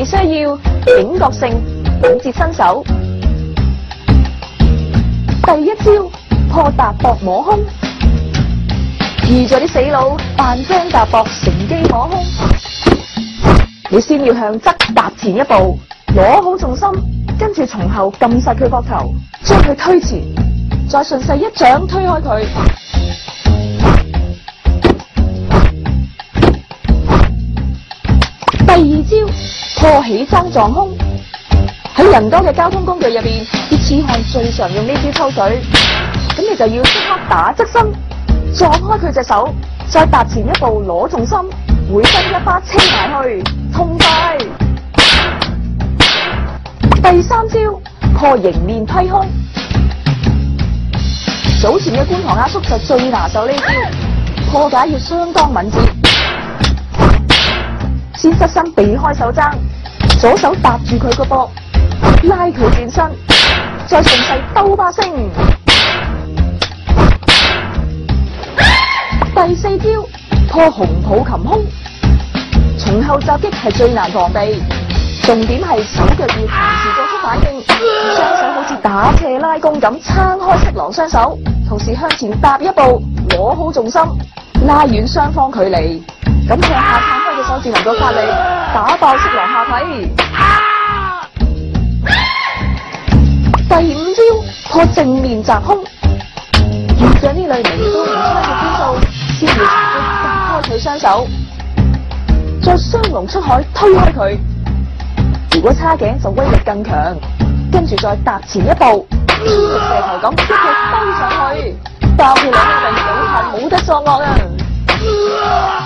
你需要警覺性，敏捷身手。第一招破踏膊摸胸，遇咗啲死佬扮 friend 踏膊，乘機摸胸。你先要向側踏前一步，攞好重心，跟住從後撳實佢膊頭，將佢推前，再順勢一掌推開佢。第二招破起踭撞胸，喺人多嘅交通工具入邊，啲痴漢最常用呢招抽水。咁你就要即刻打側身，撞開佢隻手，再踏前一步攞重心，回身一巴車埋去，痛快！第三招破迎面批胸，早前嘅觀塘阿叔就最拿手呢招，破解要相當敏捷。先側身避開手踭，左手搭住佢個膊，拉佢轉身，再順勢兜巴星。第四招破紅抱擒胸，從後襲擊係最難防備，重點係手腳要同時作出反應，雙手好似打斜拉弓咁撐開色狼雙手，同時向前踏一步，攞好重心，拉遠雙方距離，咁向下撐開嘅手至能夠發力，打爆色狼下體。第五招破正面襲胸，遇上呢類明刀明槍嘅招數，先要從中隔開佢雙手，再雙龍出海推開佢。如果叉頸就威力更強，跟住再踏前一步，天力射頭咁一腳兜上去，爆佢兩兄弟手下冇得作惡啊！